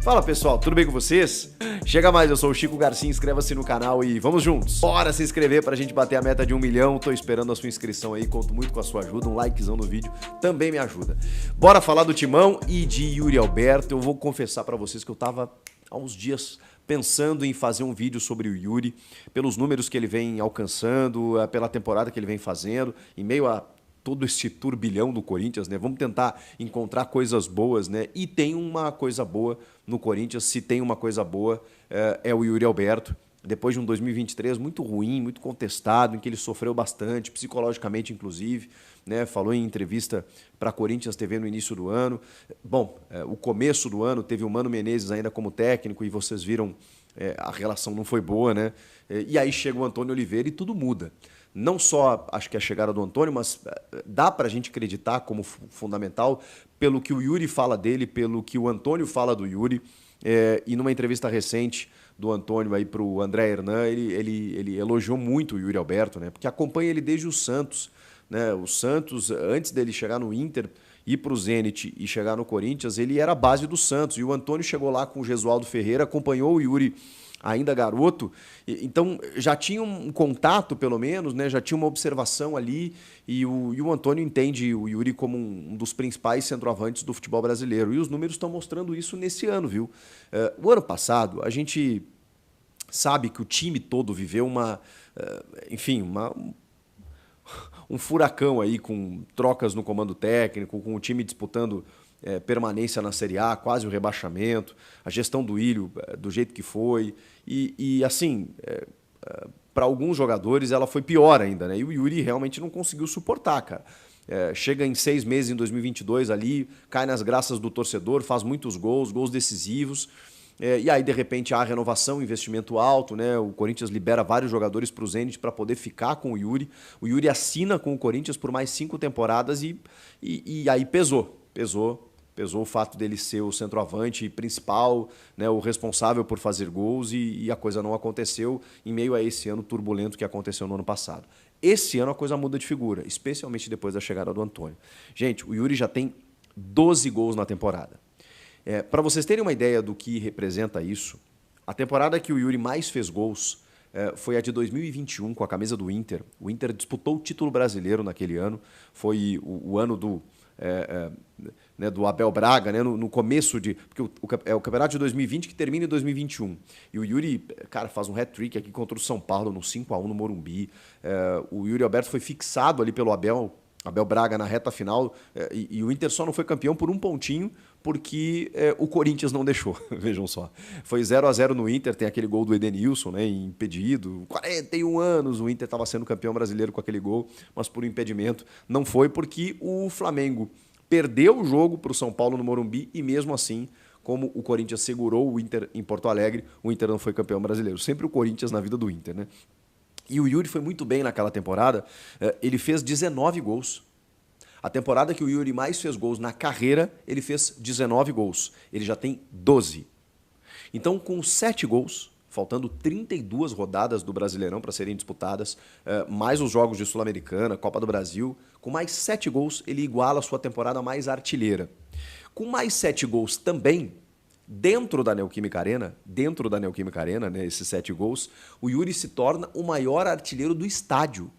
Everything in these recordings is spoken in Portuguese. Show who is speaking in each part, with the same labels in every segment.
Speaker 1: Fala pessoal, tudo bem com vocês? Chega mais, eu sou o Chico Garcia, inscreva-se no canal e vamos juntos. Bora se inscrever pra gente bater a meta de 1 milhão, tô esperando a sua inscrição aí, conto muito com a sua ajuda, um likezão no vídeo também me ajuda. Bora falar do Timão e de Yuri Alberto. Eu vou confessar pra vocês que eu tava há uns dias pensando em fazer um vídeo sobre o Yuri, pelos números que ele vem alcançando, pela temporada que ele vem fazendo, em meio a todo esse turbilhão do Corinthians, né? Vamos tentar encontrar coisas boas, né? E tem uma coisa boa no Corinthians, se tem uma coisa boa, é o Yuri Alberto. Depois de um 2023 muito ruim, muito contestado, em que ele sofreu bastante, psicologicamente inclusive, né? Falou em entrevista para a Corinthians TV no início do ano. Bom, o começo do ano teve o Mano Menezes ainda como técnico e vocês viram, a relação não foi boa, né? E aí chega o Antônio Oliveira e tudo muda. Não só, acho que a chegada do Antônio, mas dá para a gente acreditar como fundamental pelo que o Yuri fala dele, pelo que o Antônio fala do Yuri. E numa entrevista recente do Antônio aí para o André Hernan, ele elogiou muito o Yuri Alberto, né? Porque acompanha ele desde o Santos, né? O Santos, antes dele chegar no Inter, ir para o Zenit e chegar no Corinthians, ele era a base do Santos. E o Antônio chegou lá com o Gesualdo Ferreira, acompanhou o Yuri ainda garoto, então já tinha um contato, pelo menos, né? Já tinha uma observação ali, e o Antônio entende o Yuri como um dos principais centroavantes do futebol brasileiro, e os números estão mostrando isso nesse ano, viu? O ano passado, a gente sabe que o time todo viveu um furacão aí, com trocas no comando técnico, com o time disputando permanência na Série A, quase o rebaixamento, a gestão do Ilho do jeito que foi, assim, para alguns jogadores ela foi pior ainda, né? E o Yuri realmente não conseguiu suportar, cara. Chega em 6 meses em 2022 ali, cai nas graças do torcedor, faz muitos gols decisivos, e aí de repente há renovação, investimento alto, né? O Corinthians libera vários jogadores para o Zenit para poder ficar com o Yuri assina com o Corinthians por mais 5 temporadas e aí pesou o fato dele ser o centroavante principal, né, o responsável por fazer gols, e a coisa não aconteceu em meio a esse ano turbulento que aconteceu no ano passado. Esse ano a coisa muda de figura, especialmente depois da chegada do Antônio. Gente, o Yuri já tem 12 gols na temporada. Para vocês terem uma ideia do que representa isso, a temporada que o Yuri mais fez gols foi a de 2021 com a camisa do Inter. O Inter disputou o título brasileiro naquele ano, foi o ano do Abel Braga, né, no começo de... Porque é o campeonato de 2020 que termina em 2021. E o Yuri, cara, faz um hat-trick aqui contra o São Paulo no 5-1 no Morumbi. O Yuri Alberto foi fixado ali pelo Abel Braga na reta final, e o Inter só não foi campeão por um pontinho, porque o Corinthians não deixou, vejam só. Foi 0-0 no Inter, tem aquele gol do Edenilson, né, impedido, 41 anos, o Inter estava sendo campeão brasileiro com aquele gol, mas por impedimento não foi, porque o Flamengo perdeu o jogo para o São Paulo no Morumbi, e mesmo assim, como o Corinthians segurou o Inter em Porto Alegre, o Inter não foi campeão brasileiro. Sempre o Corinthians na vida do Inter, né? E o Yuri foi muito bem naquela temporada, ele fez 19 gols. A temporada que o Yuri mais fez gols na carreira, ele fez 19 gols. Ele já tem 12. Então, com 7 gols, faltando 32 rodadas do Brasileirão para serem disputadas, mais os jogos de Sul-Americana, Copa do Brasil, com mais 7 gols, ele iguala a sua temporada mais artilheira. Com mais 7 gols também, dentro da Neoquímica Arena, né, esses 7 gols, o Yuri se torna o maior artilheiro do estádio,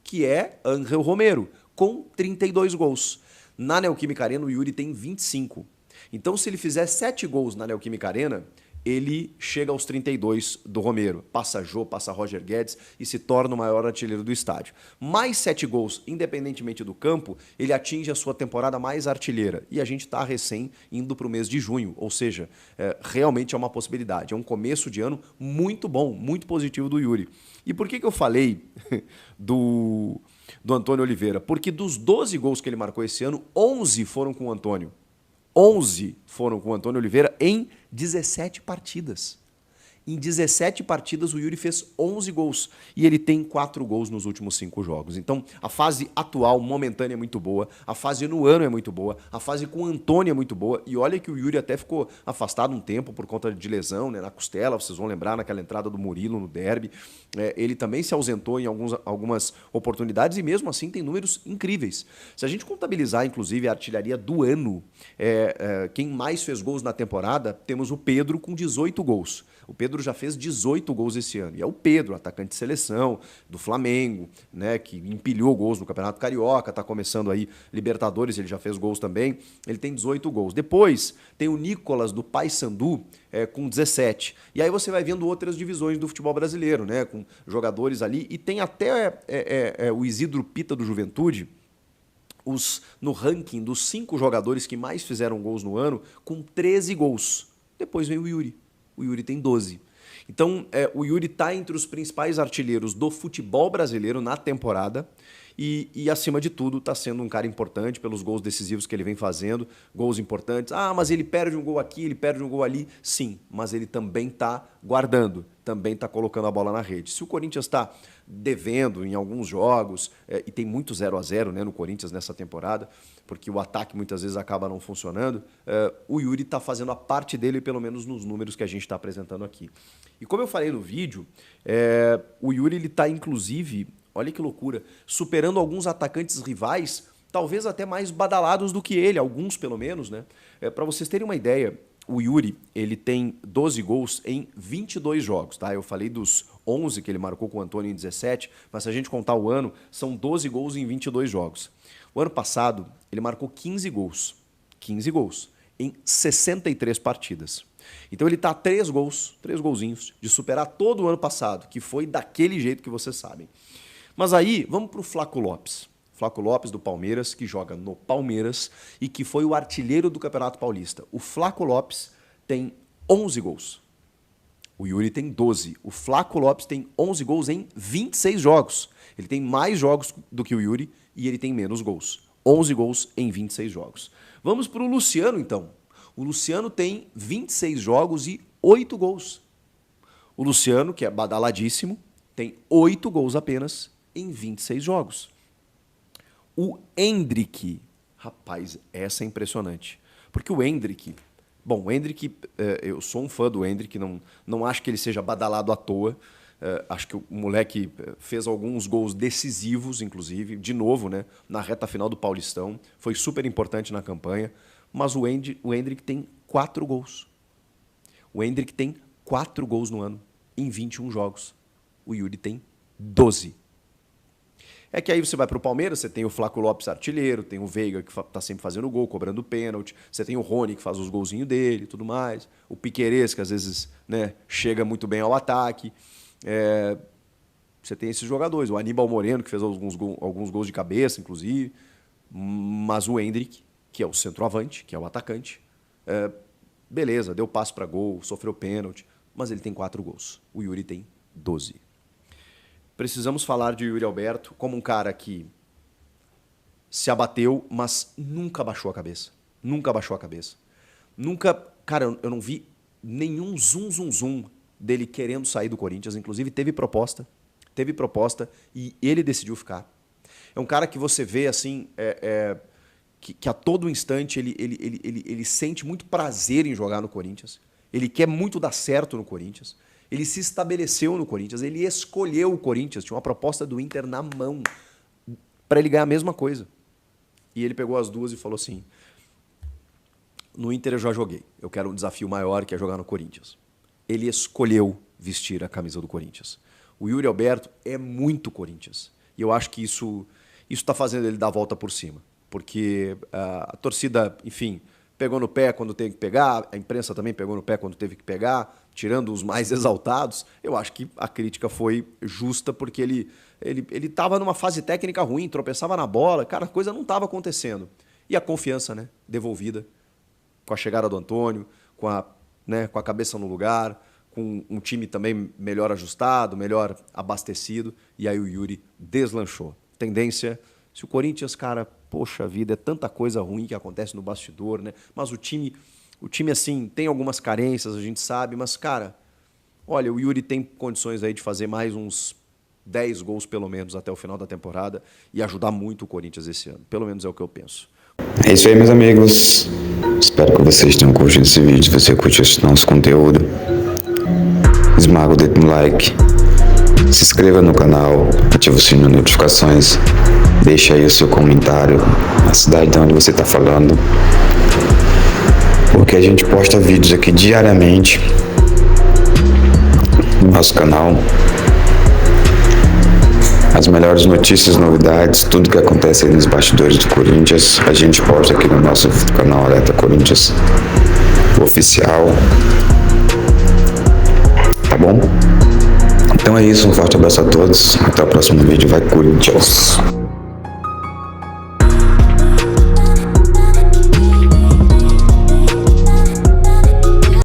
Speaker 1: que é Ángel Romero, com 32 gols. Na Neoquímica Arena, o Yuri tem 25. Então, se ele fizer 7 gols na Neoquímica Arena, ele chega aos 32 do Romero. Passa Jô, passa Roger Guedes e se torna o maior artilheiro do estádio. Mais 7 gols, independentemente do campo, ele atinge a sua temporada mais artilheira. E a gente está recém indo para o mês de junho, ou seja, realmente é uma possibilidade. É um começo de ano muito bom, muito positivo do Yuri. E por que eu falei do Antônio Oliveira? Porque dos 12 gols que ele marcou esse ano, 11 foram com o Antônio. 11 foram com o Antônio Oliveira em 17 partidas. Em 17 partidas, o Yuri fez 11 gols e ele tem 4 gols nos últimos 5 jogos. Então, a fase atual, momentânea, é muito boa. A fase no ano é muito boa. A fase com o Antônio é muito boa. E olha que o Yuri até ficou afastado um tempo por conta de lesão, né, na costela. Vocês vão lembrar naquela entrada do Murilo no derby. Ele também se ausentou em algumas oportunidades e mesmo assim tem números incríveis. Se a gente contabilizar, inclusive, a artilharia do ano, quem mais fez gols na temporada, temos o Pedro com 18 gols. O Pedro já fez 18 gols esse ano. E é o Pedro, atacante de seleção, do Flamengo, né, que empilhou gols no Campeonato Carioca, está começando aí Libertadores, ele já fez gols também. Ele tem 18 gols. Depois tem o Nicolas, do Paysandu, com 17. E aí você vai vendo outras divisões do futebol brasileiro, né, com jogadores ali. E tem até o Isidro Pita, do Juventude, no ranking dos 5 jogadores que mais fizeram gols no ano, com 13 gols. Depois vem o Yuri. O Yuri tem 12. Então, o Yuri está entre os principais artilheiros do futebol brasileiro na temporada e acima de tudo, está sendo um cara importante pelos gols decisivos que ele vem fazendo, gols importantes. Ah, mas ele perde um gol aqui, ele perde um gol ali. Sim, mas ele também está guardando, também está colocando a bola na rede. Se o Corinthians está devendo em alguns jogos, e tem muito 0-0, né, no Corinthians nessa temporada, porque o ataque muitas vezes acaba não funcionando, o Yuri está fazendo a parte dele, pelo menos nos números que a gente está apresentando aqui. E como eu falei no vídeo, o Yuri está, inclusive, olha que loucura, superando alguns atacantes rivais, talvez até mais badalados do que ele, alguns pelo menos, né? Para vocês terem uma ideia, o Yuri, ele tem 12 gols em 22 jogos, tá? Eu falei dos 11 que ele marcou com o Antônio em 17, mas se a gente contar o ano, são 12 gols em 22 jogos. O ano passado, ele marcou 15 gols. 15 gols em 63 partidas. Então ele está a 3 golzinhos, de superar todo o ano passado, que foi daquele jeito que vocês sabem. Mas aí, vamos para o Flaco Lopes. Flaco Lopes, do Palmeiras, que joga no Palmeiras e que foi o artilheiro do Campeonato Paulista. O Flaco Lopes tem 11 gols. O Yuri tem 12. O Flaco Lopes tem 11 gols em 26 jogos. Ele tem mais jogos do que o Yuri e ele tem menos gols. 11 gols em 26 jogos. Vamos para o Luciano, então. O Luciano tem 26 jogos e 8 gols. O Luciano, que é badaladíssimo, tem 8 gols apenas em 26 jogos. O Endrick, rapaz, essa é impressionante. Porque o Endrick, eu sou um fã do Endrick, não acho que ele seja badalado à toa. Acho que o moleque fez alguns gols decisivos, inclusive, de novo, né, na reta final do Paulistão. Foi super importante na campanha. Mas o Endrick tem 4 gols. O Endrick tem 4 gols no ano, em 21 jogos. O Yuri tem 12. É que aí você vai para o Palmeiras, você tem o Flaco Lopes artilheiro, tem o Veiga que está sempre fazendo gol, cobrando pênalti, você tem o Rony que faz os golzinhos dele e tudo mais, o Piquerez que às vezes, né, chega muito bem ao ataque. Você tem esses jogadores, o Aníbal Moreno que fez alguns gols de cabeça, inclusive, mas o Endrick, que é o centroavante, que é o atacante, beleza, deu passo para gol, sofreu pênalti, mas ele tem 4 gols. O Yuri tem 12. Precisamos falar de Yuri Alberto como um cara que se abateu, mas nunca baixou a cabeça. Nunca baixou a cabeça. Nunca, cara, eu não vi nenhum zum dele querendo sair do Corinthians. Inclusive teve proposta e ele decidiu ficar. É um cara que você vê assim, que a todo instante ele sente muito prazer em jogar no Corinthians. Ele quer muito dar certo no Corinthians. Ele se estabeleceu no Corinthians, ele escolheu o Corinthians, tinha uma proposta do Inter na mão para ele ganhar a mesma coisa. E ele pegou as duas e falou assim, no Inter eu já joguei, eu quero um desafio maior que é jogar no Corinthians. Ele escolheu vestir a camisa do Corinthians. O Yuri Alberto é muito Corinthians. E eu acho que isso está fazendo ele dar a volta por cima. Porque a torcida, enfim, pegou no pé quando teve que pegar, a imprensa também pegou no pé quando teve que pegar, tirando os mais exaltados. Eu acho que a crítica foi justa porque ele estava numa fase técnica ruim, tropeçava na bola, cara, a coisa não estava acontecendo. E a confiança, né, devolvida com a chegada do Antônio, com a cabeça no lugar, com um time também melhor ajustado, melhor abastecido, e aí o Yuri deslanchou. Tendência, se o Corinthians, cara, poxa vida, é tanta coisa ruim que acontece no bastidor, né? Mas o time assim, tem algumas carências, a gente sabe, mas, cara, olha, o Yuri tem condições aí de fazer mais uns 10 gols pelo menos até o final da temporada e ajudar muito o Corinthians esse ano. Pelo menos é o que eu penso.
Speaker 2: É isso aí, meus amigos. Espero que vocês tenham curtido esse vídeo. Se você curtiu esse nosso conteúdo, esmaga o dedo no like, se inscreva no canal, ative o sininho de notificações, deixa aí o seu comentário, a cidade de onde você está falando, porque a gente posta vídeos aqui diariamente no nosso canal. As melhores notícias, novidades, tudo que acontece aí nos bastidores do Corinthians, a gente posta aqui no nosso canal Alerta Corinthians Oficial. Tá bom? Então é isso, um forte abraço a todos. Até o próximo vídeo. Vai, Corinthians!